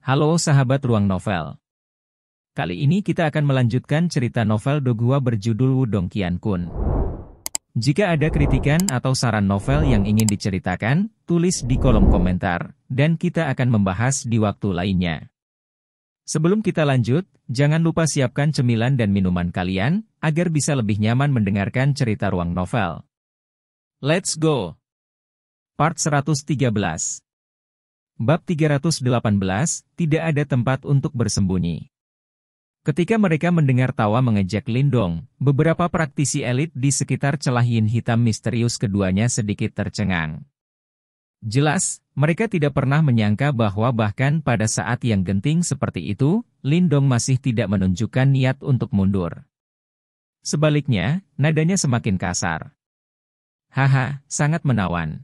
Halo sahabat Ruang Novel. Kali ini kita akan melanjutkan cerita novel Dogua berjudul Wudong Qiankun. Jika ada kritikan atau saran novel yang ingin diceritakan, tulis di kolom komentar, dan kita akan membahas di waktu lainnya. Sebelum kita lanjut, jangan lupa siapkan cemilan dan minuman kalian, agar bisa lebih nyaman mendengarkan cerita Ruang Novel. Let's go! Part 113. Bab 318, tidak ada tempat untuk bersembunyi. Ketika mereka mendengar tawa mengejek Lindong, beberapa praktisi elit di sekitar celah yin hitam misterius keduanya sedikit tercengang. Jelas, mereka tidak pernah menyangka bahwa bahkan pada saat yang genting seperti itu, Lindong masih tidak menunjukkan niat untuk mundur. Sebaliknya, nadanya semakin kasar. Haha, sangat menawan.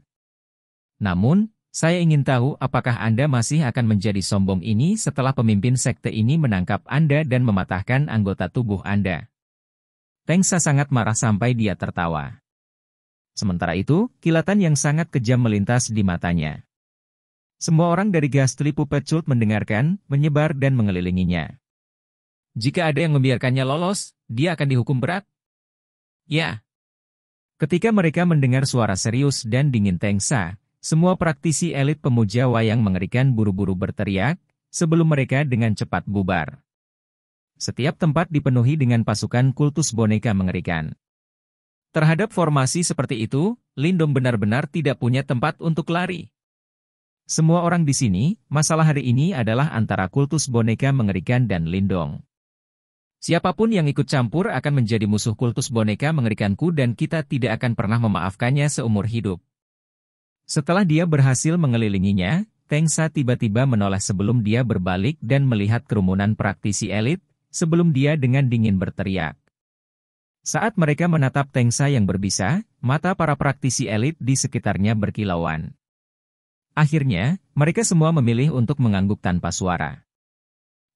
Namun, saya ingin tahu apakah Anda masih akan menjadi sombong ini setelah pemimpin sekte ini menangkap Anda dan mematahkan anggota tubuh Anda. Tengsa sangat marah sampai dia tertawa. Sementara itu, kilatan yang sangat kejam melintas di matanya. Semua orang dari Ghastly Puppet Cult mendengarkan, menyebar dan mengelilinginya. Jika ada yang membiarkannya lolos, dia akan dihukum berat. Ya. Ketika mereka mendengar suara serius dan dingin Tengsa, semua praktisi elit pemuja wayang mengerikan buru-buru berteriak, sebelum mereka dengan cepat bubar. Setiap tempat dipenuhi dengan pasukan kultus boneka mengerikan. Terhadap formasi seperti itu, Lindong benar-benar tidak punya tempat untuk lari. Semua orang di sini, masalah hari ini adalah antara kultus boneka mengerikan dan Lindong. Siapapun yang ikut campur akan menjadi musuh kultus boneka mengerikanku dan kita tidak akan pernah memaafkannya seumur hidup. Setelah dia berhasil mengelilinginya, Tengsa tiba-tiba menoleh sebelum dia berbalik dan melihat kerumunan praktisi elit, sebelum dia dengan dingin berteriak. Saat mereka menatap Tengsa yang berbisa, mata para praktisi elit di sekitarnya berkilauan. Akhirnya, mereka semua memilih untuk mengangguk tanpa suara.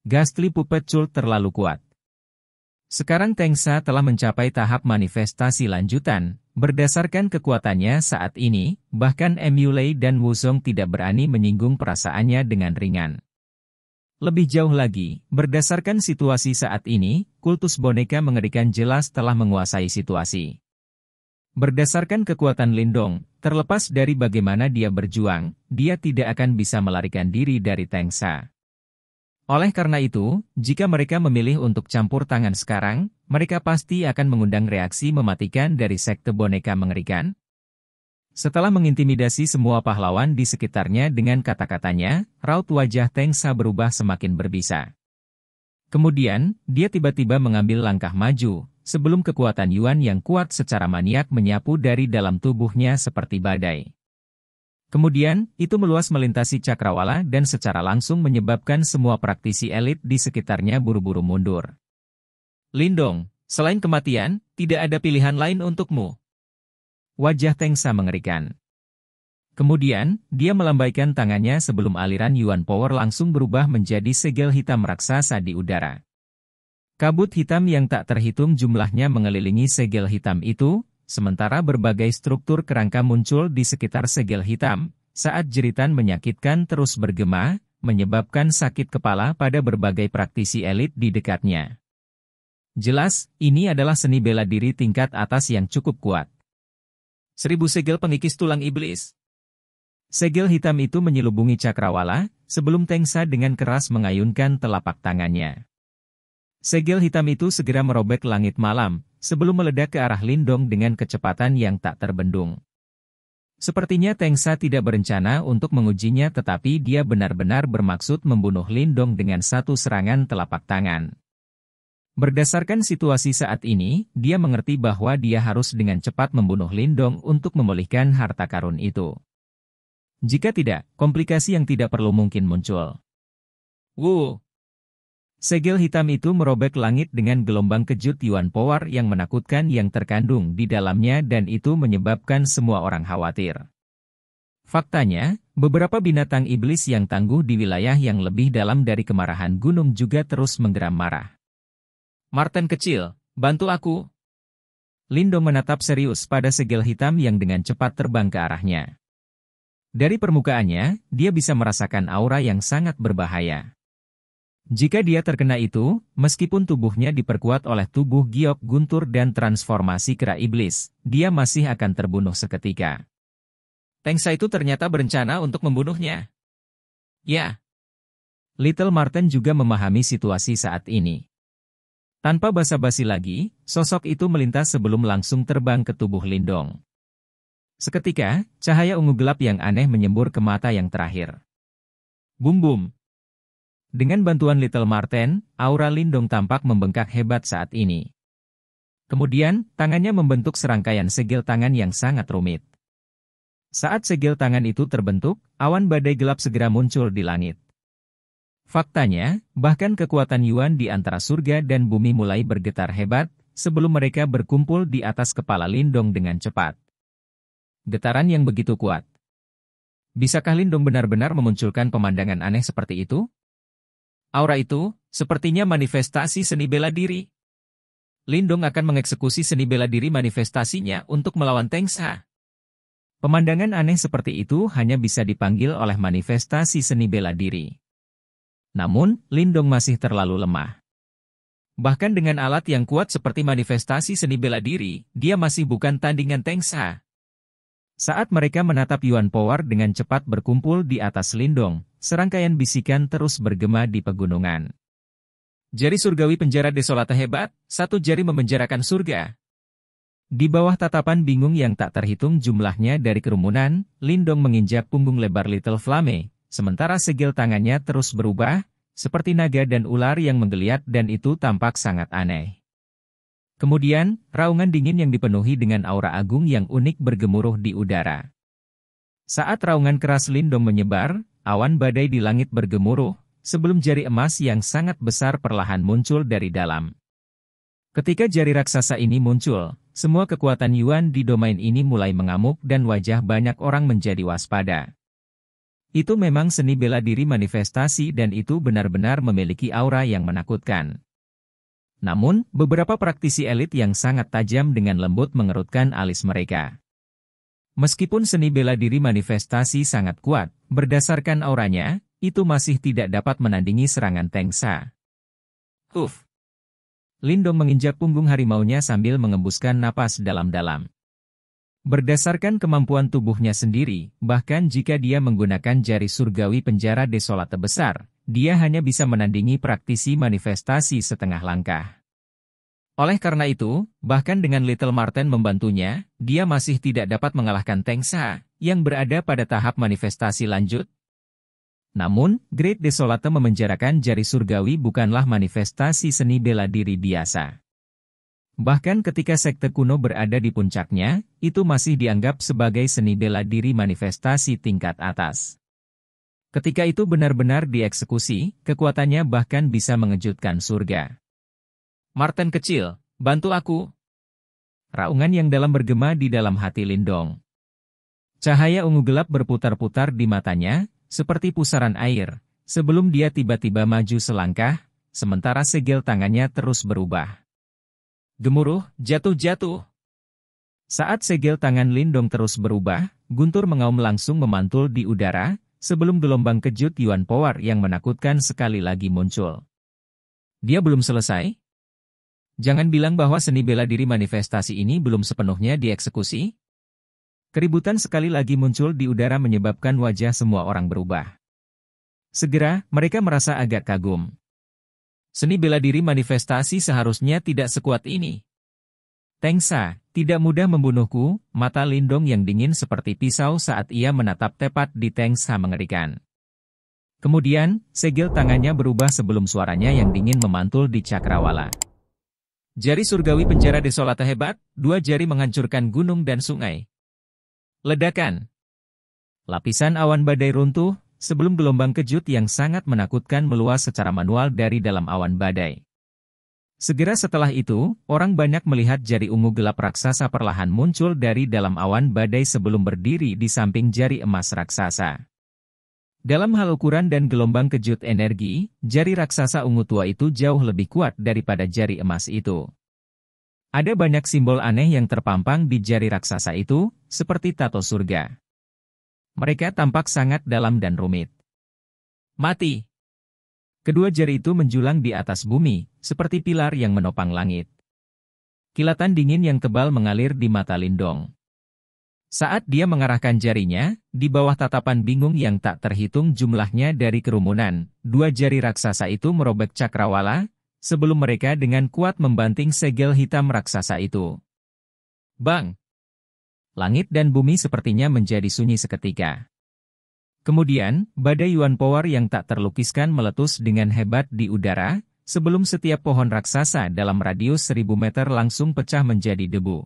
Ghastly Puppet Cult terlalu kuat. Sekarang Tengsa telah mencapai tahap manifestasi lanjutan. Berdasarkan kekuatannya saat ini, bahkan Mulei dan Wuzong tidak berani menyinggung perasaannya dengan ringan. Lebih jauh lagi, berdasarkan situasi saat ini, kultus boneka mengerikan jelas telah menguasai situasi. Berdasarkan kekuatan Lindong, terlepas dari bagaimana dia berjuang, dia tidak akan bisa melarikan diri dari Tengsa. Oleh karena itu, jika mereka memilih untuk campur tangan sekarang, mereka pasti akan mengundang reaksi mematikan dari sekte boneka mengerikan. Setelah mengintimidasi semua pahlawan di sekitarnya dengan kata-katanya, raut wajah Tengsa berubah semakin berbisa. Kemudian, dia tiba-tiba mengambil langkah maju, sebelum kekuatan Yuan yang kuat secara maniak menyapu dari dalam tubuhnya seperti badai. Kemudian, itu meluas melintasi cakrawala dan secara langsung menyebabkan semua praktisi elit di sekitarnya buru-buru mundur. Lindong, selain kematian, tidak ada pilihan lain untukmu. Wajah Tengsa mengerikan. Kemudian, dia melambaikan tangannya sebelum aliran Yuan Power langsung berubah menjadi segel hitam raksasa di udara. Kabut hitam yang tak terhitung jumlahnya mengelilingi segel hitam itu, sementara berbagai struktur kerangka muncul di sekitar segel hitam, saat jeritan menyakitkan terus bergema, menyebabkan sakit kepala pada berbagai praktisi elit di dekatnya. Jelas, ini adalah seni bela diri tingkat atas yang cukup kuat. 1000 segel pengikis tulang iblis. Segel hitam itu menyelubungi cakrawala, sebelum Tengsa dengan keras mengayunkan telapak tangannya. Segel hitam itu segera merobek langit malam, sebelum meledak ke arah Lindong dengan kecepatan yang tak terbendung. Sepertinya Tengsa tidak berencana untuk mengujinya tetapi dia benar-benar bermaksud membunuh Lindong dengan satu serangan telapak tangan. Berdasarkan situasi saat ini, dia mengerti bahwa dia harus dengan cepat membunuh Lindong untuk memulihkan harta karun itu. Jika tidak, komplikasi yang tidak perlu mungkin muncul. Segel hitam itu merobek langit dengan gelombang kejut Yuan Power yang menakutkan yang terkandung di dalamnya dan itu menyebabkan semua orang khawatir. Faktanya, beberapa binatang iblis yang tangguh di wilayah yang lebih dalam dari kemarahan gunung juga terus menggeram marah. Marten kecil, bantu aku. Lindong menatap serius pada segel hitam yang dengan cepat terbang ke arahnya. Dari permukaannya, dia bisa merasakan aura yang sangat berbahaya. Jika dia terkena itu, meskipun tubuhnya diperkuat oleh tubuh giok guntur dan transformasi kera iblis, dia masih akan terbunuh seketika. Tengsa itu ternyata berencana untuk membunuhnya. Ya. Little Marten juga memahami situasi saat ini. Tanpa basa-basi lagi, sosok itu melintas sebelum langsung terbang ke tubuh Lindong. Seketika, cahaya ungu gelap yang aneh menyembur ke mata yang terakhir. Bum-bum. Dengan bantuan Little Marten, aura Lindong tampak membengkak hebat saat ini. Kemudian, tangannya membentuk serangkaian segel tangan yang sangat rumit. Saat segel tangan itu terbentuk, awan badai gelap segera muncul di langit. Faktanya, bahkan kekuatan Yuan di antara surga dan bumi mulai bergetar hebat, sebelum mereka berkumpul di atas kepala Lindong dengan cepat. Getaran yang begitu kuat. Bisakah Lindong benar-benar memunculkan pemandangan aneh seperti itu? Aura itu, sepertinya manifestasi seni bela diri. Lindong akan mengeksekusi seni bela diri manifestasinya untuk melawan Tengsa. Pemandangan aneh seperti itu hanya bisa dipanggil oleh manifestasi seni bela diri. Namun, Lindong masih terlalu lemah. Bahkan dengan alat yang kuat seperti manifestasi seni bela diri, dia masih bukan tandingan Tengsa. Saat mereka menatap Yuan Power dengan cepat berkumpul di atas Lindong, serangkaian bisikan terus bergema di pegunungan. Jari surgawi penjara desolata hebat, satu jari memenjarakan surga. Di bawah tatapan bingung yang tak terhitung jumlahnya dari kerumunan, Lindong menginjak punggung lebar Little Flame, sementara segel tangannya terus berubah, seperti naga dan ular yang menggeliat dan itu tampak sangat aneh. Kemudian, raungan dingin yang dipenuhi dengan aura agung yang unik bergemuruh di udara. Saat raungan keras Lindong menyebar, awan badai di langit bergemuruh, sebelum jari emas yang sangat besar perlahan muncul dari dalam. Ketika jari raksasa ini muncul, semua kekuatan Yuan di domain ini mulai mengamuk dan wajah banyak orang menjadi waspada. Itu memang seni bela diri manifestasi dan itu benar-benar memiliki aura yang menakutkan. Namun, beberapa praktisi elit yang sangat tajam dengan lembut mengerutkan alis mereka. Meskipun seni bela diri manifestasi sangat kuat, berdasarkan auranya, itu masih tidak dapat menandingi serangan Tengsa. Lindong menginjak punggung harimaunya sambil mengembuskan napas dalam-dalam. Berdasarkan kemampuan tubuhnya sendiri, bahkan jika dia menggunakan jari surgawi penjara desolate besar, dia hanya bisa menandingi praktisi manifestasi setengah langkah. Oleh karena itu, bahkan dengan Little Marten membantunya, dia masih tidak dapat mengalahkan Tengsa, yang berada pada tahap manifestasi lanjut. Namun, Great Desolate memenjarakan jari surgawi bukanlah manifestasi seni bela diri biasa. Bahkan ketika sekte kuno berada di puncaknya, itu masih dianggap sebagai seni bela diri manifestasi tingkat atas. Ketika itu benar-benar dieksekusi, kekuatannya bahkan bisa mengejutkan surga. Marten kecil, bantu aku. Raungan yang dalam bergema di dalam hati Lindong. Cahaya ungu gelap berputar-putar di matanya, seperti pusaran air, sebelum dia tiba-tiba maju selangkah, sementara segel tangannya terus berubah. Gemuruh, jatuh-jatuh. Saat segel tangan Lindong terus berubah, guntur mengaum langsung memantul di udara, sebelum gelombang kejut Yuan Power yang menakutkan sekali lagi muncul. Dia belum selesai? Jangan bilang bahwa seni bela diri manifestasi ini belum sepenuhnya dieksekusi? Keributan sekali lagi muncul di udara menyebabkan wajah semua orang berubah. Segera, mereka merasa agak kagum. Seni bela diri manifestasi seharusnya tidak sekuat ini. Tengsa, tidak mudah membunuhku, mata Lindong yang dingin seperti pisau saat ia menatap tepat di Tengsa mengerikan. Kemudian, segel tangannya berubah sebelum suaranya yang dingin memantul di cakrawala. Jari surgawi penjara desolata hebat, dua jari menghancurkan gunung dan sungai. Ledakan. Lapisan awan badai runtuh, sebelum gelombang kejut yang sangat menakutkan meluas secara manual dari dalam awan badai. Segera setelah itu, orang banyak melihat jari ungu gelap raksasa perlahan muncul dari dalam awan badai sebelum berdiri di samping jari emas raksasa. Dalam hal ukuran dan gelombang kejut energi, jari raksasa ungu tua itu jauh lebih kuat daripada jari emas itu. Ada banyak simbol aneh yang terpampang di jari raksasa itu, seperti tato surga. Mereka tampak sangat dalam dan rumit. Mati. Kedua jari itu menjulang di atas bumi, seperti pilar yang menopang langit. Kilatan dingin yang tebal mengalir di mata Lindong. Saat dia mengarahkan jarinya, di bawah tatapan bingung yang tak terhitung jumlahnya dari kerumunan, dua jari raksasa itu merobek cakrawala, sebelum mereka dengan kuat membanting segel hitam raksasa itu. Bang! Langit dan bumi sepertinya menjadi sunyi seketika. Kemudian, badai Yuan Power yang tak terlukiskan meletus dengan hebat di udara, sebelum setiap pohon raksasa dalam radius 1000 meter langsung pecah menjadi debu.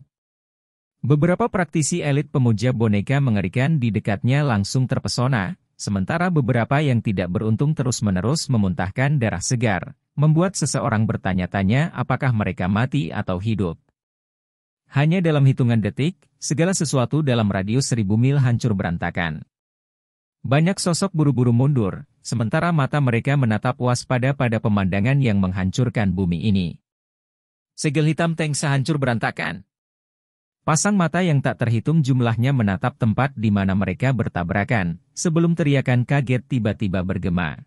Beberapa praktisi elit pemuja boneka mengerikan di dekatnya langsung terpesona, sementara beberapa yang tidak beruntung terus-menerus memuntahkan darah segar, membuat seseorang bertanya-tanya apakah mereka mati atau hidup. Hanya dalam hitungan detik, segala sesuatu dalam radius 1000 mil hancur berantakan. Banyak sosok buru-buru mundur, sementara mata mereka menatap waspada pada pemandangan yang menghancurkan bumi ini. Segel hitam Tengsa hancur berantakan. Pasang mata yang tak terhitung jumlahnya menatap tempat di mana mereka bertabrakan, sebelum teriakan kaget tiba-tiba bergema.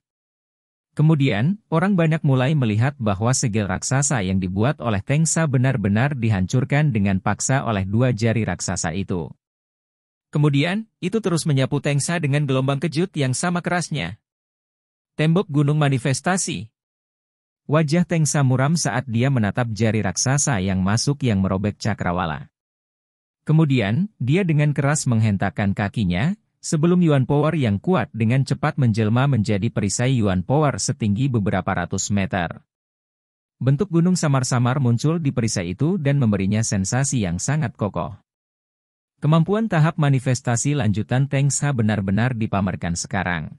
Kemudian, orang banyak mulai melihat bahwa segel raksasa yang dibuat oleh Tengsa benar-benar dihancurkan dengan paksa oleh dua jari raksasa itu. Kemudian, itu terus menyapu Tengsa dengan gelombang kejut yang sama kerasnya. Tembok gunung manifestasi. Wajah Tengsa muram saat dia menatap jari raksasa yang masuk yang merobek cakrawala. Kemudian, dia dengan keras menghentakkan kakinya, sebelum Yuan Power yang kuat dengan cepat menjelma menjadi perisai Yuan Power setinggi beberapa ratus meter. Bentuk gunung samar-samar muncul di perisai itu dan memberinya sensasi yang sangat kokoh. Kemampuan tahap manifestasi lanjutan Tengsa benar-benar dipamerkan sekarang.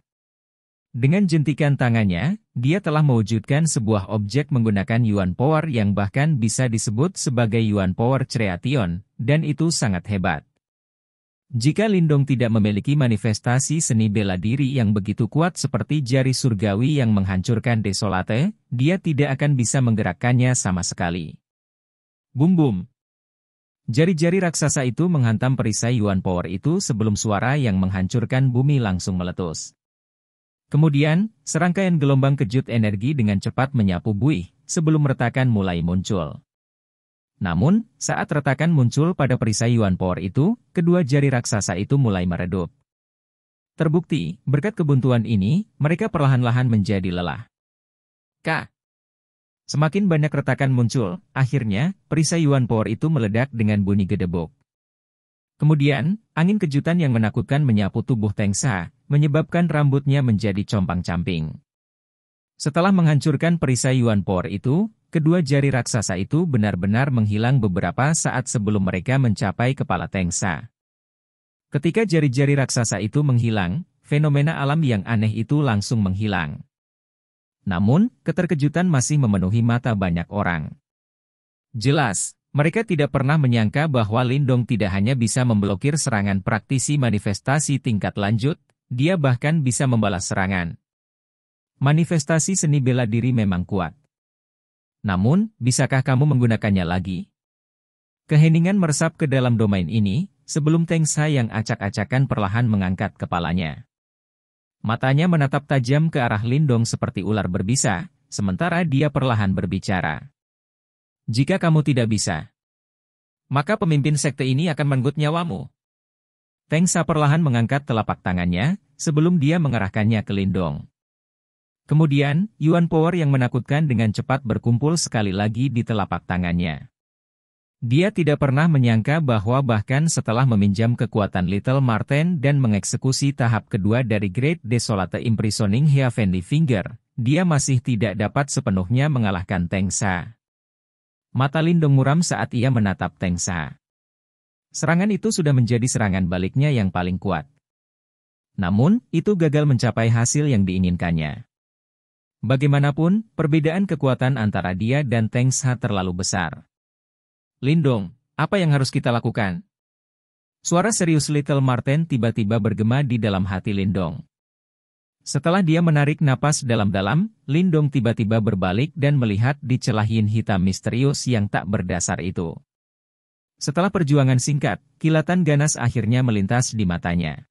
Dengan jentikan tangannya, dia telah mewujudkan sebuah objek menggunakan Yuan Power yang bahkan bisa disebut sebagai Yuan Power Creation, dan itu sangat hebat. Jika Lindong tidak memiliki manifestasi seni bela diri yang begitu kuat seperti jari surgawi yang menghancurkan Desolate, dia tidak akan bisa menggerakkannya sama sekali. Bum-bum. Jari-jari raksasa itu menghantam perisai Yuan Power itu sebelum suara yang menghancurkan bumi langsung meletus. Kemudian, serangkaian gelombang kejut energi dengan cepat menyapu buih, sebelum retakan mulai muncul. Namun, saat retakan muncul pada perisai Yuan Power itu, kedua jari raksasa itu mulai meredup. Terbukti, berkat kebuntuan ini, mereka perlahan-lahan menjadi lelah. Semakin banyak retakan muncul, akhirnya, perisai Yuan Power itu meledak dengan bunyi gedebuk. Kemudian, angin kejutan yang menakutkan menyapu tubuh Tengsa, menyebabkan rambutnya menjadi compang-camping. Setelah menghancurkan perisai Yuan Power itu, kedua jari raksasa itu benar-benar menghilang beberapa saat sebelum mereka mencapai kepala Tengsa. Ketika jari-jari raksasa itu menghilang, fenomena alam yang aneh itu langsung menghilang. Namun, keterkejutan masih memenuhi mata banyak orang. Jelas, mereka tidak pernah menyangka bahwa Lindong tidak hanya bisa memblokir serangan praktisi manifestasi tingkat lanjut, dia bahkan bisa membalas serangan. Manifestasi seni bela diri memang kuat. Namun, bisakah kamu menggunakannya lagi? Keheningan meresap ke dalam domain ini, sebelum Tengsa yang acak-acakan perlahan mengangkat kepalanya. Matanya menatap tajam ke arah Lindong seperti ular berbisa, sementara dia perlahan berbicara. Jika kamu tidak bisa, maka pemimpin sekte ini akan merenggut nyawamu. Tengsa perlahan mengangkat telapak tangannya, sebelum dia mengarahkannya ke Lindong. Kemudian, Yuan Power yang menakutkan dengan cepat berkumpul sekali lagi di telapak tangannya. Dia tidak pernah menyangka bahwa bahkan setelah meminjam kekuatan Little Marten dan mengeksekusi tahap kedua dari Great Desolate Imprisoning Heavenly Finger, dia masih tidak dapat sepenuhnya mengalahkan Tengsa. Mata Lindong muram saat ia menatap Tengsa. Serangan itu sudah menjadi serangan baliknya yang paling kuat. Namun, itu gagal mencapai hasil yang diinginkannya. Bagaimanapun, perbedaan kekuatan antara dia dan Tengsa terlalu besar. Lindong, apa yang harus kita lakukan? Suara serius Little Marten tiba-tiba bergema di dalam hati Lindong. Setelah dia menarik napas dalam-dalam, Lindong tiba-tiba berbalik dan melihat di celah yin hitam misterius yang tak berdasar itu. Setelah perjuangan singkat, kilatan ganas akhirnya melintas di matanya.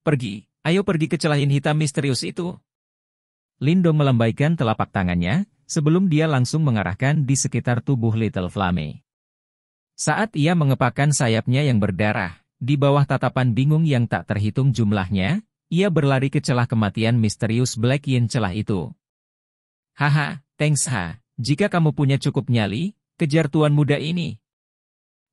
Pergi, ayo pergi ke celah yin hitam misterius itu. Lindong melambaikan telapak tangannya, sebelum dia langsung mengarahkan di sekitar tubuh Little Flame. Saat ia mengepakkan sayapnya yang berdarah, di bawah tatapan bingung yang tak terhitung jumlahnya, ia berlari ke celah kematian misterius Black Yin celah itu. Haha, Tengsha, jika kamu punya cukup nyali, kejar tuan muda ini.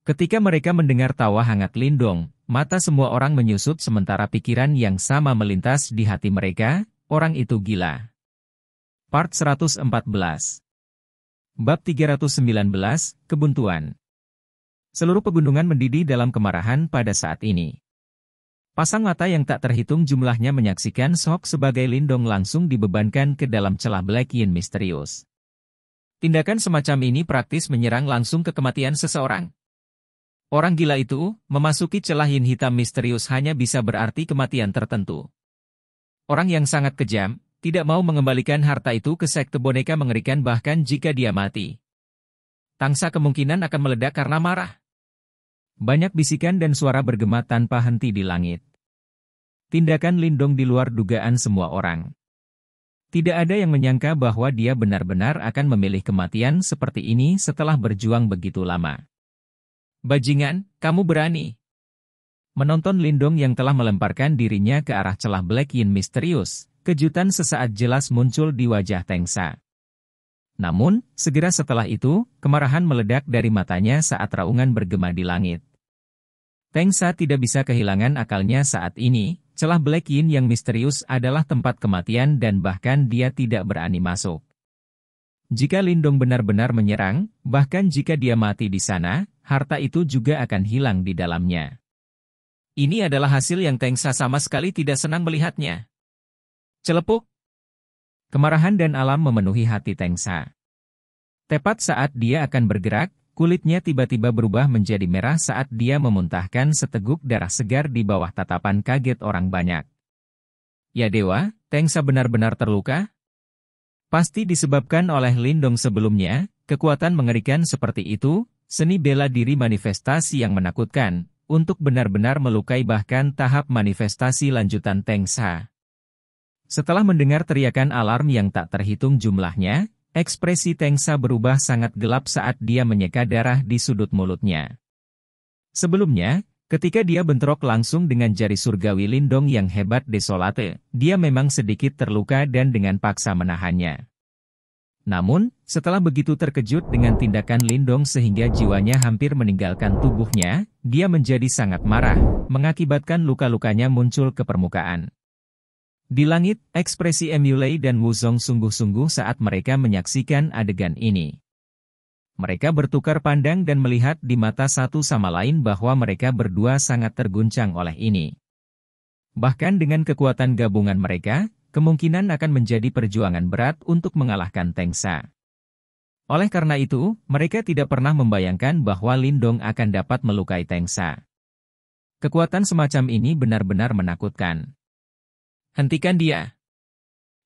Ketika mereka mendengar tawa hangat Lindong, mata semua orang menyusut sementara pikiran yang sama melintas di hati mereka, orang itu gila. Part 114. Bab 319, Kebuntuan. Seluruh pegunungan mendidih dalam kemarahan pada saat ini. Pasang mata yang tak terhitung jumlahnya menyaksikan Sok sebagai Lindong langsung dibebankan ke dalam celah Black Yin misterius. Tindakan semacam ini praktis menyerang langsung ke kematian seseorang. Orang gila itu, memasuki celah Yin hitam misterius hanya bisa berarti kematian tertentu. Orang yang sangat kejam, tidak mau mengembalikan harta itu ke sekte boneka mengerikan bahkan jika dia mati. Tangsa kemungkinan akan meledak karena marah. Banyak bisikan dan suara bergema tanpa henti di langit. Tindakan Lindong di luar dugaan semua orang. Tidak ada yang menyangka bahwa dia benar-benar akan memilih kematian seperti ini setelah berjuang begitu lama. Bajingan, kamu berani. Menonton Lindong yang telah melemparkan dirinya ke arah celah Black Yin misterius, kejutan sesaat jelas muncul di wajah Tengsha. Namun, segera setelah itu, kemarahan meledak dari matanya saat raungan bergema di langit. Tengsha tidak bisa kehilangan akalnya saat ini, celah Black Yin yang misterius adalah tempat kematian dan bahkan dia tidak berani masuk. Jika Lindong benar-benar menyerang, bahkan jika dia mati di sana, harta itu juga akan hilang di dalamnya. Ini adalah hasil yang Tengsha sama sekali tidak senang melihatnya. Celepuk. Kemarahan dan alam memenuhi hati Tengsha. Tepat saat dia akan bergerak, kulitnya tiba-tiba berubah menjadi merah saat dia memuntahkan seteguk darah segar di bawah tatapan kaget orang banyak. Ya dewa, Tengsha benar-benar terluka? Pasti disebabkan oleh Lindong sebelumnya, kekuatan mengerikan seperti itu, seni bela diri manifestasi yang menakutkan, untuk benar-benar melukai bahkan tahap manifestasi lanjutan Tengsha. Setelah mendengar teriakan alarm yang tak terhitung jumlahnya, ekspresi Tengsha berubah sangat gelap saat dia menyeka darah di sudut mulutnya. Sebelumnya, ketika dia bentrok langsung dengan jari surgawi Lindong yang hebat desolate, dia memang sedikit terluka dan dengan paksa menahannya. Namun, setelah begitu terkejut dengan tindakan Lindong sehingga jiwanya hampir meninggalkan tubuhnya, dia menjadi sangat marah, mengakibatkan luka-lukanya muncul ke permukaan. Di langit, ekspresi Emulei dan Wuzong sungguh-sungguh saat mereka menyaksikan adegan ini. Mereka bertukar pandang dan melihat di mata satu sama lain bahwa mereka berdua sangat terguncang oleh ini. Bahkan dengan kekuatan gabungan mereka, kemungkinan akan menjadi perjuangan berat untuk mengalahkan Tengsha. Oleh karena itu, mereka tidak pernah membayangkan bahwa Lindong akan dapat melukai Tengsha. Kekuatan semacam ini benar-benar menakutkan. Hentikan dia.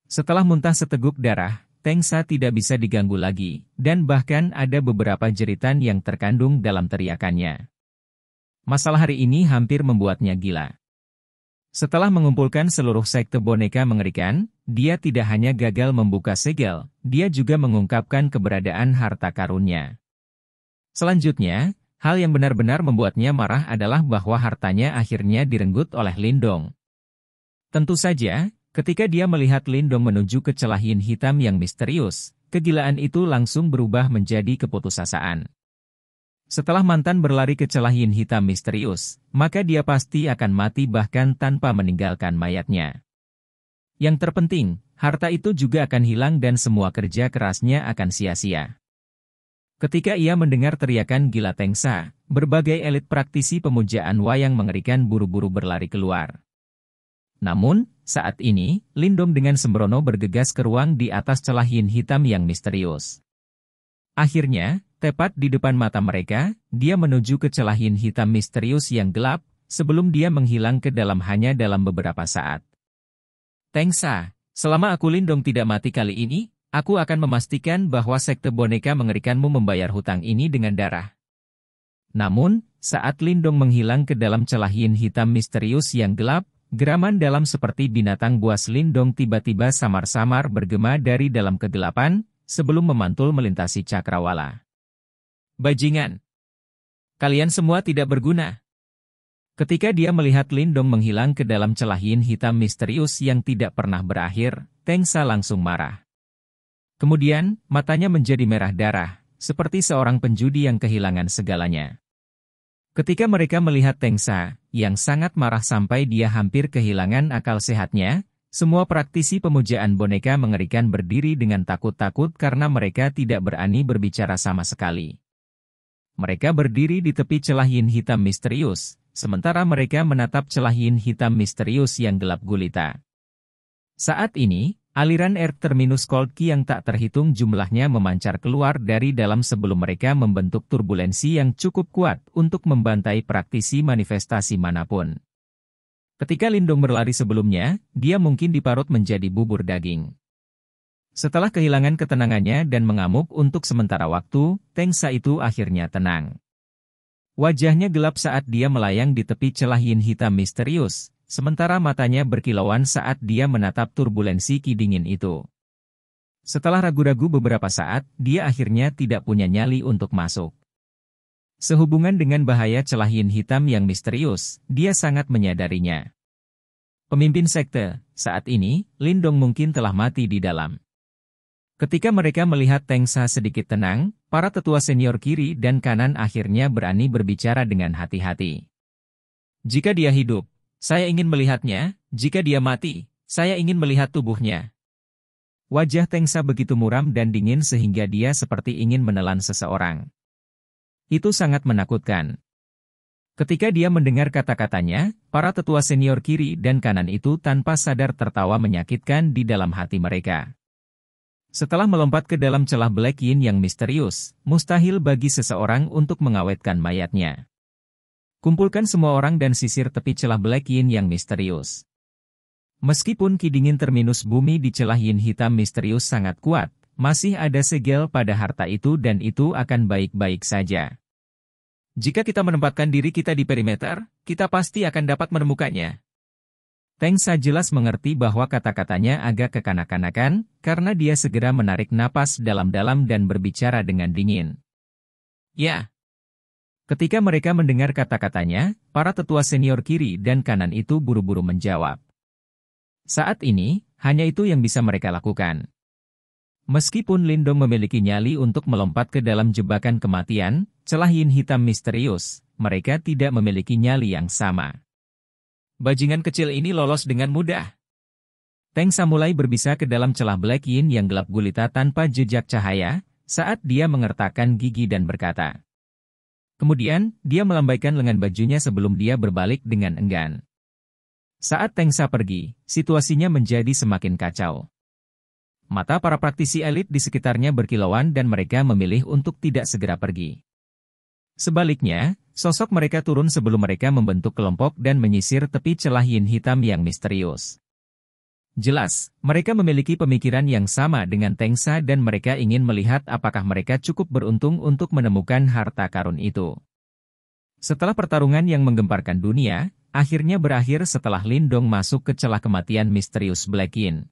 Setelah muntah seteguk darah, Tengsha tidak bisa diganggu lagi, dan bahkan ada beberapa jeritan yang terkandung dalam teriakannya. Masalah hari ini hampir membuatnya gila. Setelah mengumpulkan seluruh sekte boneka mengerikan, dia tidak hanya gagal membuka segel, dia juga mengungkapkan keberadaan harta karunnya. Selanjutnya, hal yang benar-benar membuatnya marah adalah bahwa hartanya akhirnya direnggut oleh Lindong. Tentu saja, ketika dia melihat Lindong menuju ke celah Yin hitam yang misterius, kegilaan itu langsung berubah menjadi keputusasaan. Setelah mantan berlari ke celah Yin hitam misterius, maka dia pasti akan mati bahkan tanpa meninggalkan mayatnya. Yang terpenting, harta itu juga akan hilang dan semua kerja kerasnya akan sia-sia. Ketika ia mendengar teriakan gila Tengsha, berbagai elit praktisi pemujaan wayang mengerikan buru-buru berlari keluar. Namun, saat ini, Lindong dengan sembrono bergegas ke ruang di atas celah Yin hitam yang misterius. Akhirnya, tepat di depan mata mereka, dia menuju ke celah Yin hitam misterius yang gelap, sebelum dia menghilang ke dalam hanya dalam beberapa saat. Tengsha, selama aku Lindong tidak mati kali ini, aku akan memastikan bahwa sekte boneka mengerikanmu membayar hutang ini dengan darah. Namun, saat Lindong menghilang ke dalam celah Yin hitam misterius yang gelap, geraman dalam seperti binatang buas Lindong tiba-tiba samar-samar bergema dari dalam kegelapan, sebelum memantul melintasi cakrawala. Bajingan! Kalian semua tidak berguna. Ketika dia melihat Lindong menghilang ke dalam celah yin hitam misterius yang tidak pernah berakhir, Tengsa langsung marah. Kemudian, matanya menjadi merah darah, seperti seorang penjudi yang kehilangan segalanya. Ketika mereka melihat Tengsa, yang sangat marah sampai dia hampir kehilangan akal sehatnya, semua praktisi pemujaan boneka mengerikan berdiri dengan takut-takut karena mereka tidak berani berbicara sama sekali. Mereka berdiri di tepi celah yin hitam misterius, sementara mereka menatap celah yin hitam misterius yang gelap gulita. Saat ini, aliran air terminus cold ki yang tak terhitung jumlahnya memancar keluar dari dalam sebelum mereka membentuk turbulensi yang cukup kuat untuk membantai praktisi manifestasi manapun. Ketika Lindong berlari sebelumnya, dia mungkin diparut menjadi bubur daging. Setelah kehilangan ketenangannya dan mengamuk untuk sementara waktu, Tengsa itu akhirnya tenang. Wajahnya gelap saat dia melayang di tepi celah yin hitam misterius, sementara matanya berkilauan saat dia menatap turbulensi ki dingin itu. Setelah ragu-ragu beberapa saat, dia akhirnya tidak punya nyali untuk masuk. Sehubungan dengan bahaya celah yin hitam yang misterius, dia sangat menyadarinya. Pemimpin sekte, saat ini, Lindong mungkin telah mati di dalam. Ketika mereka melihat Tengsa sedikit tenang, para tetua senior kiri dan kanan akhirnya berani berbicara dengan hati-hati. Jika dia hidup, saya ingin melihatnya, jika dia mati, saya ingin melihat tubuhnya. Wajah Tengsa begitu muram dan dingin sehingga dia seperti ingin menelan seseorang. Itu sangat menakutkan. Ketika dia mendengar kata-katanya, para tetua senior kiri dan kanan itu tanpa sadar tertawa menyakitkan di dalam hati mereka. Setelah melompat ke dalam celah Black Yin yang misterius, mustahil bagi seseorang untuk mengawetkan mayatnya. Kumpulkan semua orang dan sisir tepi celah Black Yin yang misterius. Meskipun ki dingin terminus bumi di celah yin hitam misterius sangat kuat, masih ada segel pada harta itu dan itu akan baik-baik saja. Jika kita menempatkan diri kita di perimeter, kita pasti akan dapat menemukannya. Tengsa jelas mengerti bahwa kata-katanya agak kekanak-kanakan, karena dia segera menarik napas dalam-dalam dan berbicara dengan dingin. Ya. Ketika mereka mendengar kata-katanya, para tetua senior kiri dan kanan itu buru-buru menjawab. Saat ini, hanya itu yang bisa mereka lakukan. Meskipun Lindong memiliki nyali untuk melompat ke dalam jebakan kematian, celah yin hitam misterius, mereka tidak memiliki nyali yang sama. Bajingan kecil ini lolos dengan mudah. Tengsa mulai berbisa ke dalam celah Black Yin yang gelap gulita tanpa jejak cahaya, saat dia mengertakkan gigi dan berkata. Kemudian, dia melambaikan lengan bajunya sebelum dia berbalik dengan enggan. Saat Tengsa pergi, situasinya menjadi semakin kacau. Mata para praktisi elit di sekitarnya berkilauan dan mereka memilih untuk tidak segera pergi. Sebaliknya, sosok mereka turun sebelum mereka membentuk kelompok dan menyisir tepi celah yin hitam yang misterius. Jelas, mereka memiliki pemikiran yang sama dengan Tengsa dan mereka ingin melihat apakah mereka cukup beruntung untuk menemukan harta karun itu. Setelah pertarungan yang menggemparkan dunia, akhirnya berakhir setelah Lindong masuk ke celah kematian misterius Black Yin.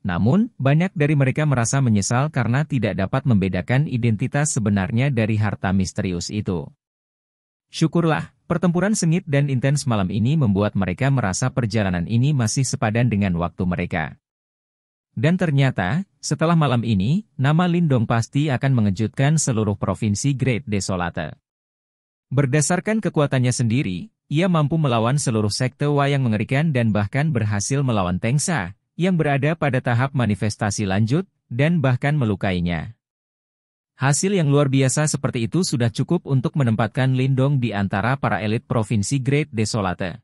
Namun, banyak dari mereka merasa menyesal karena tidak dapat membedakan identitas sebenarnya dari harta misterius itu. Syukurlah, pertempuran sengit dan intens malam ini membuat mereka merasa perjalanan ini masih sepadan dengan waktu mereka. Dan ternyata, setelah malam ini, nama Lindong pasti akan mengejutkan seluruh provinsi Great Desolate. Berdasarkan kekuatannya sendiri, ia mampu melawan seluruh sekte wayang mengerikan dan bahkan berhasil melawan Tengsa, yang berada pada tahap manifestasi lanjut, dan bahkan melukainya. Hasil yang luar biasa seperti itu sudah cukup untuk menempatkan Lindong di antara para elit provinsi Great Desolate.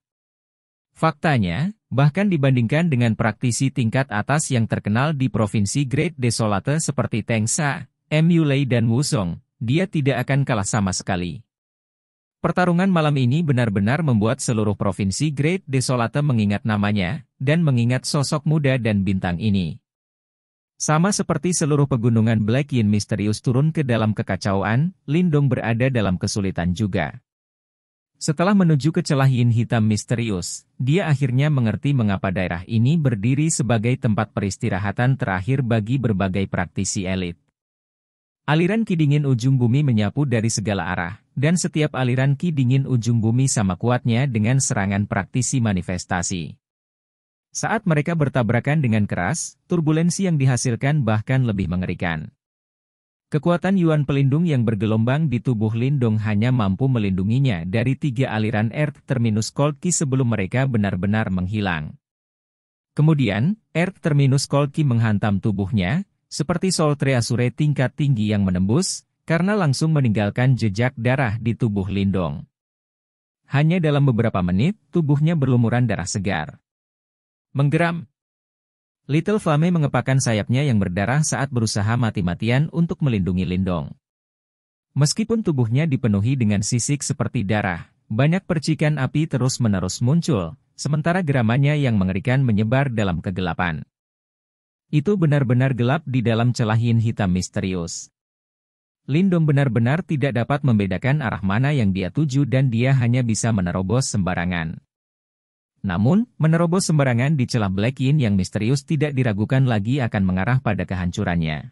Faktanya, bahkan dibandingkan dengan praktisi tingkat atas yang terkenal di provinsi Great Desolate seperti Tengsa, Mu Lei dan Wusong, dia tidak akan kalah sama sekali. Pertarungan malam ini benar-benar membuat seluruh provinsi Great Desolate mengingat namanya, dan mengingat sosok muda dan bintang ini. Sama seperti seluruh pegunungan Black Yin misterius turun ke dalam kekacauan, Lindong berada dalam kesulitan juga. Setelah menuju ke celah yin hitam misterius, dia akhirnya mengerti mengapa daerah ini berdiri sebagai tempat peristirahatan terakhir bagi berbagai praktisi elit. Aliran ki dingin ujung bumi menyapu dari segala arah, dan setiap aliran ki dingin ujung bumi sama kuatnya dengan serangan praktisi manifestasi. Saat mereka bertabrakan dengan keras, turbulensi yang dihasilkan bahkan lebih mengerikan. Kekuatan Yuan pelindung yang bergelombang di tubuh Lindong hanya mampu melindunginya dari 3 aliran Earth Terminus Cold Ki sebelum mereka benar-benar menghilang. Kemudian, Earth Terminus Cold Ki menghantam tubuhnya, seperti Soul Treasure tingkat tinggi yang menembus, karena langsung meninggalkan jejak darah di tubuh Lindong. Hanya dalam beberapa menit, tubuhnya berlumuran darah segar. Menggeram. Little Flame mengepakkan sayapnya yang berdarah saat berusaha mati-matian untuk melindungi Lindong. Meskipun tubuhnya dipenuhi dengan sisik seperti darah, banyak percikan api terus-menerus muncul, sementara geramannya yang mengerikan menyebar dalam kegelapan. Itu benar-benar gelap di dalam celah yin hitam misterius. Lindong benar-benar tidak dapat membedakan arah mana yang dia tuju dan dia hanya bisa menerobos sembarangan. Namun, menerobos sembarangan di celah Black Yin yang misterius tidak diragukan lagi akan mengarah pada kehancurannya.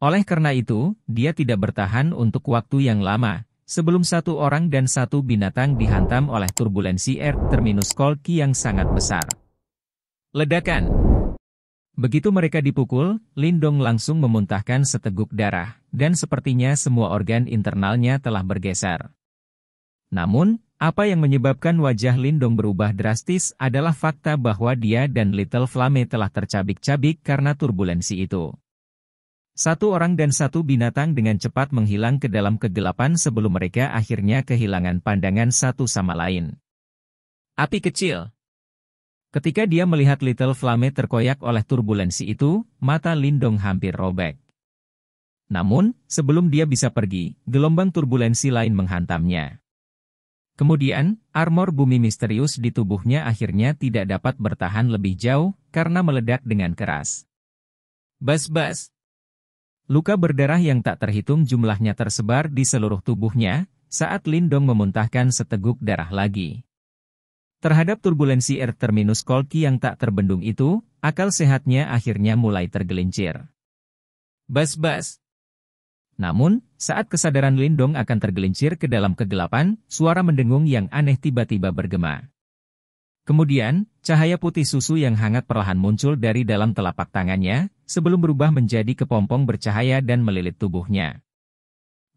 Oleh karena itu, dia tidak bertahan untuk waktu yang lama, sebelum 1 orang dan 1 binatang dihantam oleh turbulensi Earth Terminus Cold Ki yang sangat besar. Ledakan. Begitu mereka dipukul, Lindong langsung memuntahkan seteguk darah, dan sepertinya semua organ internalnya telah bergeser. Namun, apa yang menyebabkan wajah Lindong berubah drastis adalah fakta bahwa dia dan Little Flame telah tercabik-cabik karena turbulensi itu. 1 orang dan 1 binatang dengan cepat menghilang ke dalam kegelapan sebelum mereka akhirnya kehilangan pandangan satu sama lain. Api kecil. Ketika dia melihat Little Flame terkoyak oleh turbulensi itu, mata Lindong hampir robek. Namun, sebelum dia bisa pergi, gelombang turbulensi lain menghantamnya. Kemudian, armor bumi misterius di tubuhnya akhirnya tidak dapat bertahan lebih jauh karena meledak dengan keras. Bas-bas. Luka berdarah yang tak terhitung jumlahnya tersebar di seluruh tubuhnya saat Lindong memuntahkan seteguk darah lagi. Terhadap turbulensi Earth Terminus Cold Ki yang tak terbendung itu, akal sehatnya akhirnya mulai tergelincir. Bas-bas. Namun, saat kesadaran Lindong akan tergelincir ke dalam kegelapan, suara mendengung yang aneh tiba-tiba bergema. Kemudian, cahaya putih susu yang hangat perlahan muncul dari dalam telapak tangannya, sebelum berubah menjadi kepompong bercahaya dan melilit tubuhnya.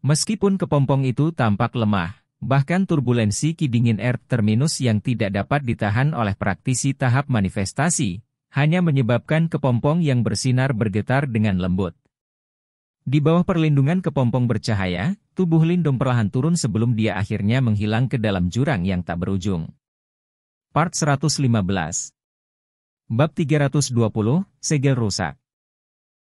Meskipun kepompong itu tampak lemah, bahkan turbulensi ki dingin Earth Terminus yang tidak dapat ditahan oleh praktisi tahap manifestasi, hanya menyebabkan kepompong yang bersinar bergetar dengan lembut. Di bawah perlindungan kepompong bercahaya, tubuh Lindong perlahan turun sebelum dia akhirnya menghilang ke dalam jurang yang tak berujung. Part 115. Bab 320, Segel Rusak.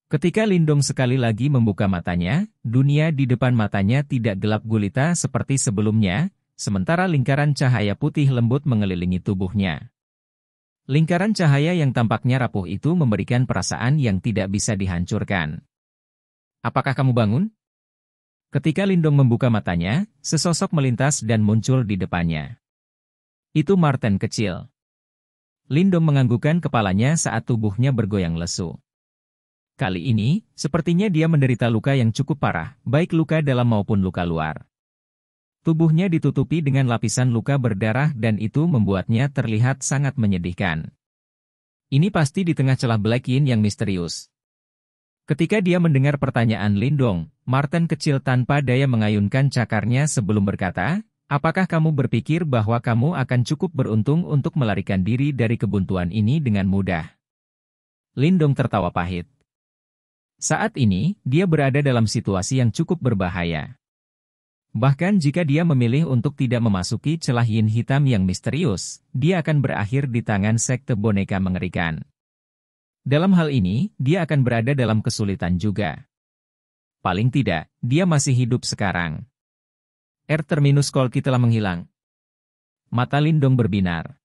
Ketika Lindong sekali lagi membuka matanya, dunia di depan matanya tidak gelap gulita seperti sebelumnya, sementara lingkaran cahaya putih lembut mengelilingi tubuhnya. Lingkaran cahaya yang tampaknya rapuh itu memberikan perasaan yang tidak bisa dihancurkan. Apakah kamu bangun? Ketika Lindong membuka matanya, sesosok melintas dan muncul di depannya. Itu Marten kecil. Lindong menganggukkan kepalanya saat tubuhnya bergoyang lesu. Kali ini, sepertinya dia menderita luka yang cukup parah, baik luka dalam maupun luka luar. Tubuhnya ditutupi dengan lapisan luka berdarah dan itu membuatnya terlihat sangat menyedihkan. Ini pasti di tengah celah Black Yin yang misterius. Ketika dia mendengar pertanyaan Lindong, Marten kecil tanpa daya mengayunkan cakarnya sebelum berkata, "Apakah kamu berpikir bahwa kamu akan cukup beruntung untuk melarikan diri dari kebuntuan ini dengan mudah?" Lindong tertawa pahit. Saat ini, dia berada dalam situasi yang cukup berbahaya. Bahkan jika dia memilih untuk tidak memasuki celah yin hitam yang misterius, dia akan berakhir di tangan sekte boneka mengerikan. Dalam hal ini, dia akan berada dalam kesulitan juga. Paling tidak, dia masih hidup sekarang. Earth Terminus Cold Ki telah menghilang. Mata Lindong berbinar.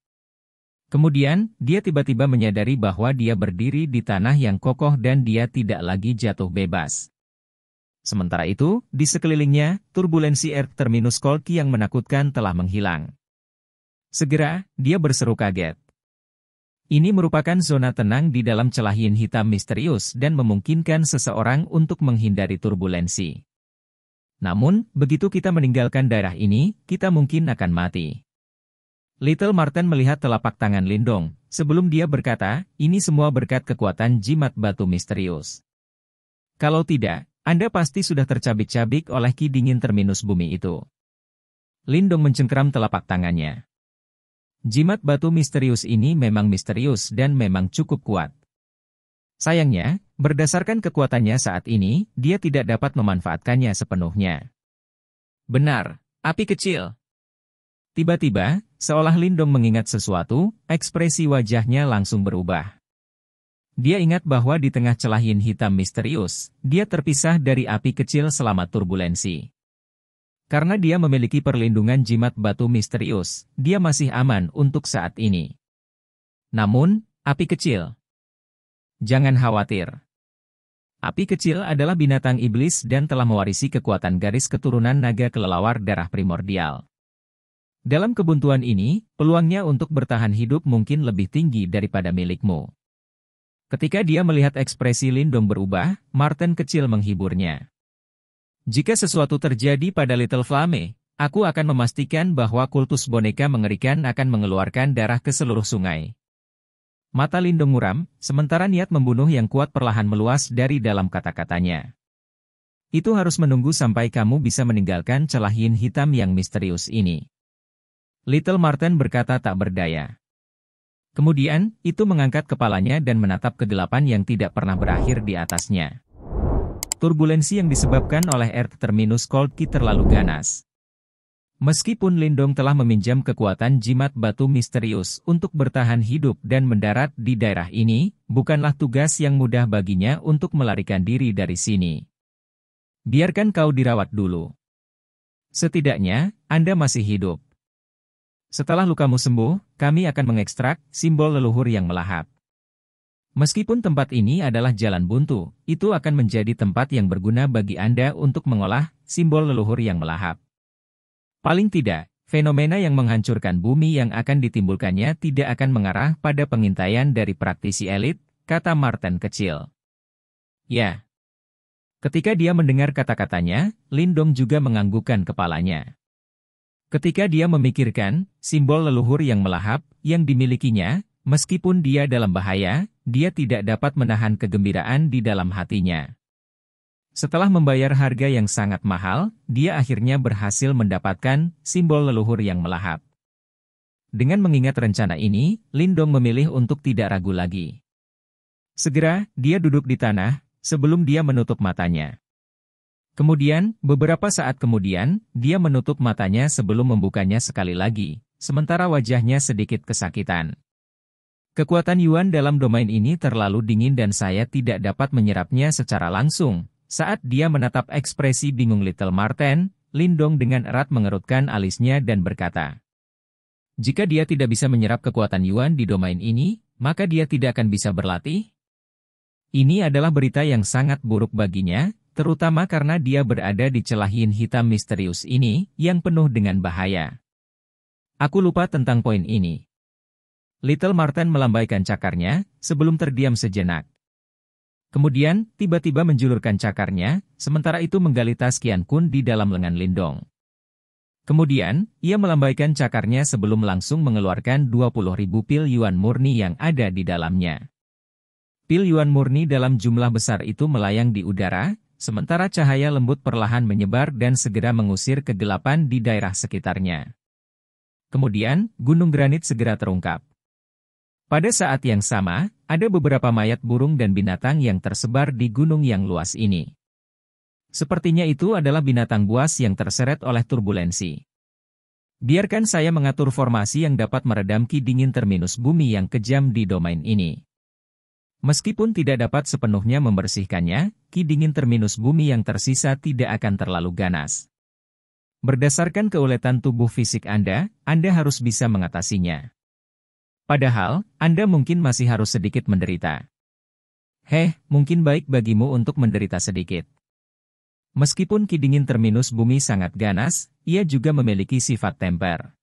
Kemudian, dia tiba-tiba menyadari bahwa dia berdiri di tanah yang kokoh dan dia tidak lagi jatuh bebas. Sementara itu, di sekelilingnya, turbulensi Earth terminus Kolki yang menakutkan telah menghilang. Segera, dia berseru kaget. Ini merupakan zona tenang di dalam celah yin hitam misterius dan memungkinkan seseorang untuk menghindari turbulensi. Namun, begitu kita meninggalkan daerah ini, kita mungkin akan mati. Little Marten melihat telapak tangan Lindong, sebelum dia berkata, ini semua berkat kekuatan jimat batu misterius. Kalau tidak, Anda pasti sudah tercabik-cabik oleh ki dingin terminus bumi itu. Lindong mencengkeram telapak tangannya. Jimat batu misterius ini memang misterius dan memang cukup kuat. Sayangnya, berdasarkan kekuatannya saat ini, dia tidak dapat memanfaatkannya sepenuhnya. Benar, api kecil. Tiba-tiba, seolah Lindong mengingat sesuatu, ekspresi wajahnya langsung berubah. Dia ingat bahwa di tengah celah yin hitam misterius, dia terpisah dari api kecil selama turbulensi. Karena dia memiliki perlindungan jimat batu misterius, dia masih aman untuk saat ini. Namun, api kecil. Jangan khawatir. Api kecil adalah binatang iblis dan telah mewarisi kekuatan garis keturunan naga kelelawar darah primordial. Dalam kebuntuan ini, peluangnya untuk bertahan hidup mungkin lebih tinggi daripada milikmu. Ketika dia melihat ekspresi Lindong berubah, Marten kecil menghiburnya. Jika sesuatu terjadi pada Little Flame, aku akan memastikan bahwa kultus boneka mengerikan akan mengeluarkan darah ke seluruh sungai. Mata Lindong muram, sementara niat membunuh yang kuat perlahan meluas dari dalam kata-katanya. Itu harus menunggu sampai kamu bisa meninggalkan celah yin hitam yang misterius ini. Little Marten berkata tak berdaya. Kemudian, itu mengangkat kepalanya dan menatap kegelapan yang tidak pernah berakhir di atasnya. Turbulensi yang disebabkan oleh Earth terminus Kolki terlalu ganas. Meskipun Lindong telah meminjam kekuatan jimat batu misterius untuk bertahan hidup dan mendarat di daerah ini, bukanlah tugas yang mudah baginya untuk melarikan diri dari sini. Biarkan kau dirawat dulu. Setidaknya, Anda masih hidup. Setelah lukamu sembuh, kami akan mengekstrak simbol leluhur yang melahap. Meskipun tempat ini adalah jalan buntu, itu akan menjadi tempat yang berguna bagi Anda untuk mengolah simbol leluhur yang melahap. Paling tidak, fenomena yang menghancurkan bumi yang akan ditimbulkannya tidak akan mengarah pada pengintaian dari praktisi elit, kata Marten kecil. Ya. Ketika dia mendengar kata-katanya, Lindong juga menganggukkan kepalanya. Ketika dia memikirkan simbol leluhur yang melahap yang dimilikinya, meskipun dia dalam bahaya, dia tidak dapat menahan kegembiraan di dalam hatinya. Setelah membayar harga yang sangat mahal, dia akhirnya berhasil mendapatkan simbol leluhur yang melahap. Dengan mengingat rencana ini, Lindong memilih untuk tidak ragu lagi. Segera, dia duduk di tanah, sebelum dia menutup matanya. Kemudian, beberapa saat kemudian, dia menutup matanya sebelum membukanya sekali lagi, sementara wajahnya sedikit kesakitan. Kekuatan Yuan dalam domain ini terlalu dingin dan saya tidak dapat menyerapnya secara langsung. Saat dia menatap ekspresi bingung Little Marten, Lindong dengan erat mengerutkan alisnya dan berkata, jika dia tidak bisa menyerap kekuatan Yuan di domain ini, maka dia tidak akan bisa berlatih? Ini adalah berita yang sangat buruk baginya, terutama karena dia berada di celah yin hitam misterius ini, yang penuh dengan bahaya. Aku lupa tentang poin ini. Little Marten melambaikan cakarnya, sebelum terdiam sejenak. Kemudian, tiba-tiba menjulurkan cakarnya, sementara itu menggali tas Qian Kun di dalam lengan Lindong. Kemudian, ia melambaikan cakarnya sebelum langsung mengeluarkan 20.000 pil Yuan murni yang ada di dalamnya. Pil Yuan murni dalam jumlah besar itu melayang di udara, sementara cahaya lembut perlahan menyebar dan segera mengusir kegelapan di daerah sekitarnya. Kemudian, gunung granit segera terungkap. Pada saat yang sama, ada beberapa mayat burung dan binatang yang tersebar di gunung yang luas ini. Sepertinya itu adalah binatang buas yang terseret oleh turbulensi. Biarkan saya mengatur formasi yang dapat meredam ki dingin terminus bumi yang kejam di domain ini. Meskipun tidak dapat sepenuhnya membersihkannya, ki dingin terminus bumi yang tersisa tidak akan terlalu ganas. Berdasarkan keuletan tubuh fisik Anda harus bisa mengatasinya. Padahal, Anda mungkin masih harus sedikit menderita. Mungkin baik bagimu untuk menderita sedikit. Meskipun Ki dingin terminus bumi sangat ganas, ia juga memiliki sifat temper.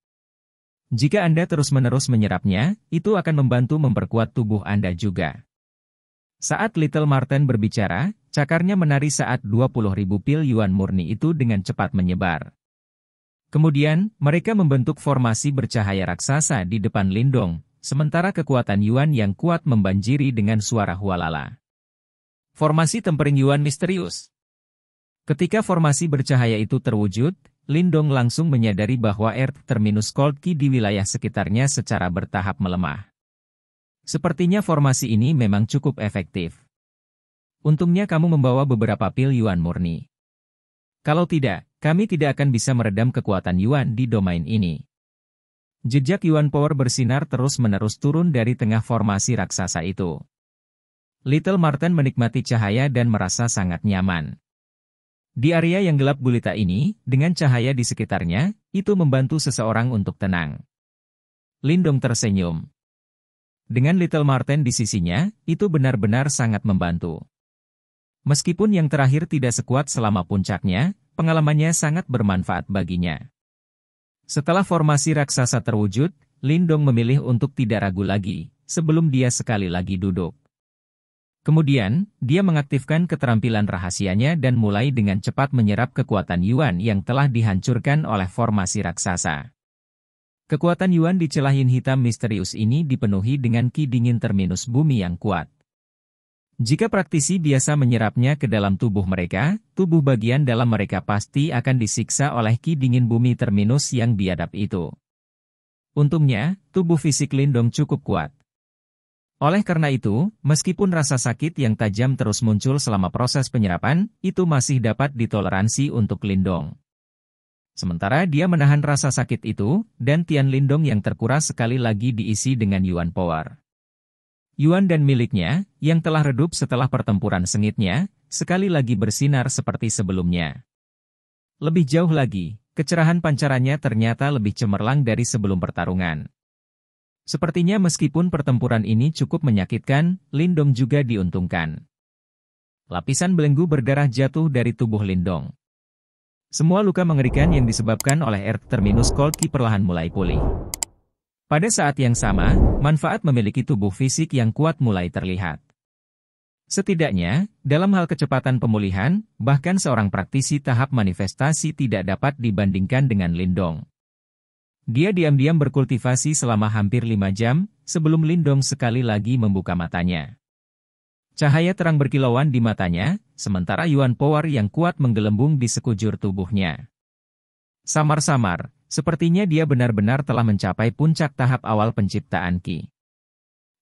Jika Anda terus-menerus menyerapnya, itu akan membantu memperkuat tubuh Anda juga. Saat Little Marten berbicara, cakarnya menari saat 20.000 pil yuan murni itu dengan cepat menyebar. Kemudian, mereka membentuk formasi bercahaya raksasa di depan Lindong, sementara kekuatan Yuan yang kuat membanjiri dengan suara hualala. Formasi tempering Yuan misterius. Ketika formasi bercahaya itu terwujud, Lindong langsung menyadari bahwa Earth Terminus Cold Ki di wilayah sekitarnya secara bertahap melemah. Sepertinya formasi ini memang cukup efektif. Untungnya kamu membawa beberapa pil Yuan murni. Kalau tidak, kami tidak akan bisa meredam kekuatan Yuan di domain ini. Jejak Yuan Power bersinar terus-menerus turun dari tengah formasi raksasa itu. Little Marten menikmati cahaya dan merasa sangat nyaman. Di area yang gelap gulita ini, dengan cahaya di sekitarnya, itu membantu seseorang untuk tenang. Lindong tersenyum. Dengan Little Marten di sisinya, itu benar-benar sangat membantu. Meskipun yang terakhir tidak sekuat selama puncaknya, pengalamannya sangat bermanfaat baginya. Setelah formasi raksasa terwujud, Lindong memilih untuk tidak ragu lagi, sebelum dia sekali lagi duduk. Kemudian, dia mengaktifkan keterampilan rahasianya dan mulai dengan cepat menyerap kekuatan Yuan yang telah dihancurkan oleh formasi raksasa. Kekuatan Yuan di celah yin hitam misterius ini dipenuhi dengan Ki dingin terminus bumi yang kuat. Jika praktisi biasa menyerapnya ke dalam tubuh mereka, tubuh bagian dalam mereka pasti akan disiksa oleh Ki dingin bumi terminus yang biadab itu. Untungnya, tubuh fisik Lindong cukup kuat. Oleh karena itu, meskipun rasa sakit yang tajam terus muncul selama proses penyerapan, itu masih dapat ditoleransi untuk Lindong. Sementara dia menahan rasa sakit itu, dan Tian Lindong yang terkuras sekali lagi diisi dengan Yuan Power. Yuan dan miliknya, yang telah redup setelah pertempuran sengitnya, sekali lagi bersinar seperti sebelumnya. Lebih jauh lagi, kecerahan pancarannya ternyata lebih cemerlang dari sebelum pertarungan. Sepertinya meskipun pertempuran ini cukup menyakitkan, Lindong juga diuntungkan. Lapisan belenggu berdarah jatuh dari tubuh Lindong. Semua luka mengerikan yang disebabkan oleh Earth Terminus Cold Ki perlahan mulai pulih. Pada saat yang sama, manfaat memiliki tubuh fisik yang kuat mulai terlihat. Setidaknya, dalam hal kecepatan pemulihan, bahkan seorang praktisi tahap manifestasi tidak dapat dibandingkan dengan Lindong. Dia diam-diam berkultivasi selama hampir 5 jam, sebelum Lindong sekali lagi membuka matanya. Cahaya terang berkilauan di matanya, sementara Yuan Power yang kuat menggelembung di sekujur tubuhnya. Samar-samar, sepertinya dia benar-benar telah mencapai puncak tahap awal penciptaan Ki.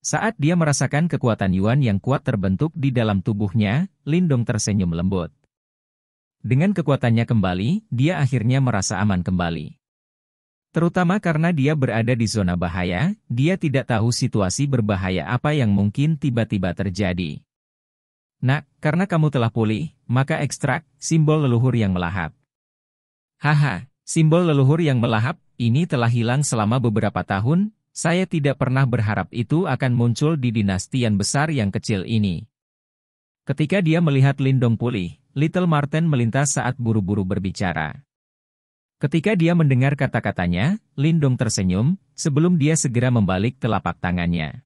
Saat dia merasakan kekuatan Yuan yang kuat terbentuk di dalam tubuhnya, Lindong tersenyum lembut. Dengan kekuatannya kembali, dia akhirnya merasa aman kembali. Terutama karena dia berada di zona bahaya, dia tidak tahu situasi berbahaya apa yang mungkin tiba-tiba terjadi. Nak, karena kamu telah pulih, maka ekstrak simbol leluhur yang melahap. Haha, simbol leluhur yang melahap, ini telah hilang selama beberapa tahun, saya tidak pernah berharap itu akan muncul di dinasti yang besar yang kecil ini. Ketika dia melihat Lindong pulih, Little Marten melintas saat buru-buru berbicara. Ketika dia mendengar kata-katanya, Lindong tersenyum, sebelum dia segera membalik telapak tangannya.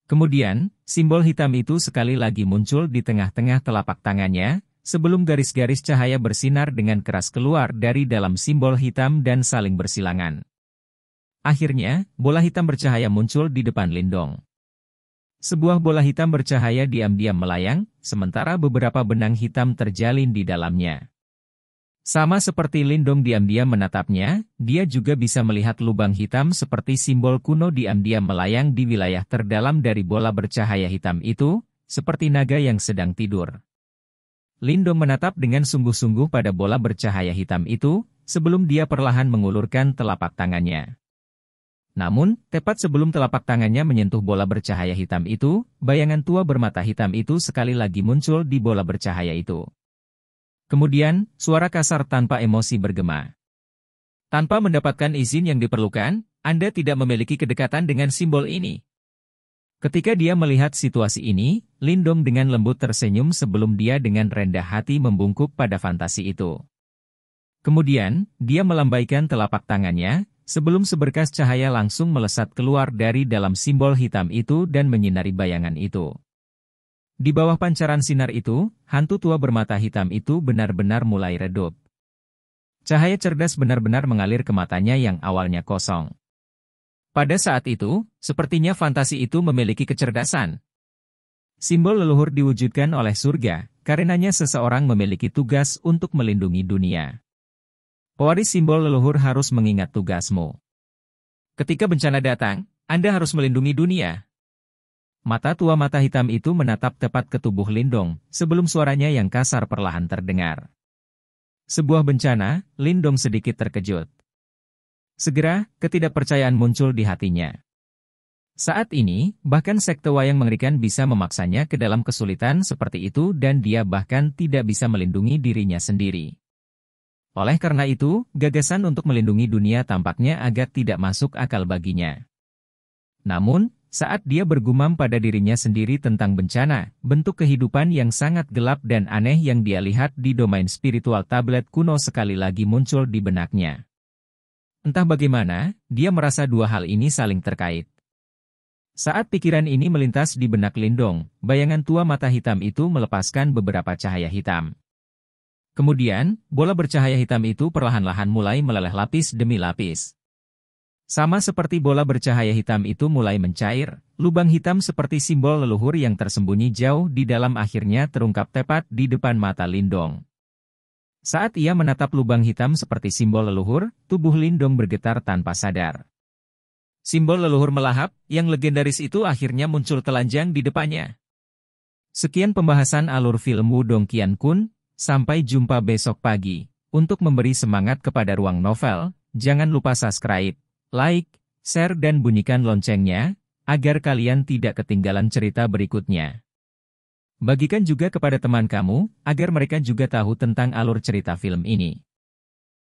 Kemudian, simbol hitam itu sekali lagi muncul di tengah-tengah telapak tangannya, sebelum garis-garis cahaya bersinar dengan keras keluar dari dalam simbol hitam dan saling bersilangan. Akhirnya, bola hitam bercahaya muncul di depan Lindong. Sebuah bola hitam bercahaya diam-diam melayang, sementara beberapa benang hitam terjalin di dalamnya. Sama seperti Lindong diam-diam menatapnya, dia juga bisa melihat lubang hitam seperti simbol kuno diam-diam melayang di wilayah terdalam dari bola bercahaya hitam itu, seperti naga yang sedang tidur. Lindong menatap dengan sungguh-sungguh pada bola bercahaya hitam itu, sebelum dia perlahan mengulurkan telapak tangannya. Namun, tepat sebelum telapak tangannya menyentuh bola bercahaya hitam itu, bayangan tua bermata hitam itu sekali lagi muncul di bola bercahaya itu. Kemudian, suara kasar tanpa emosi bergema. Tanpa mendapatkan izin yang diperlukan, Anda tidak memiliki kedekatan dengan simbol ini. Ketika dia melihat situasi ini, Lindong dengan lembut tersenyum sebelum dia dengan rendah hati membungkuk pada fantasi itu. Kemudian, dia melambaikan telapak tangannya, sebelum seberkas cahaya langsung melesat keluar dari dalam simbol hitam itu dan menyinari bayangan itu. Di bawah pancaran sinar itu, hantu tua bermata hitam itu benar-benar mulai redup. Cahaya cerdas benar-benar mengalir ke matanya yang awalnya kosong. Pada saat itu, sepertinya fantasi itu memiliki kecerdasan. Simbol leluhur diwujudkan oleh surga, karenanya seseorang memiliki tugas untuk melindungi dunia. Pewaris simbol leluhur harus mengingat tugasmu. Ketika bencana datang, Anda harus melindungi dunia. Mata tua mata hitam itu menatap tepat ke tubuh Lindong, sebelum suaranya yang kasar perlahan terdengar. Sebuah bencana, Lindong sedikit terkejut. Segera, ketidakpercayaan muncul di hatinya. Saat ini, bahkan sekte wayang mengerikan bisa memaksanya ke dalam kesulitan seperti itu dan dia bahkan tidak bisa melindungi dirinya sendiri. Oleh karena itu, gagasan untuk melindungi dunia tampaknya agak tidak masuk akal baginya. Namun, saat dia bergumam pada dirinya sendiri tentang bencana, bentuk kehidupan yang sangat gelap dan aneh yang dia lihat di domain spiritual tablet kuno sekali lagi muncul di benaknya. Entah bagaimana, dia merasa dua hal ini saling terkait. Saat pikiran ini melintas di benak Lindong, bayangan tua mata hitam itu melepaskan beberapa cahaya hitam. Kemudian, bola bercahaya hitam itu perlahan-lahan mulai meleleh lapis demi lapis. Sama seperti bola bercahaya hitam itu mulai mencair, lubang hitam seperti simbol leluhur yang tersembunyi jauh di dalam akhirnya terungkap tepat di depan mata Lindong. Saat ia menatap lubang hitam seperti simbol leluhur, tubuh Lindong bergetar tanpa sadar. Simbol leluhur melahap, yang legendaris itu akhirnya muncul telanjang di depannya. Sekian pembahasan alur film Wudong Qiankun, sampai jumpa besok pagi. Untuk memberi semangat kepada Ruang Novel, jangan lupa subscribe, like, share dan bunyikan loncengnya, agar kalian tidak ketinggalan cerita berikutnya. Bagikan juga kepada teman kamu, agar mereka juga tahu tentang alur cerita film ini.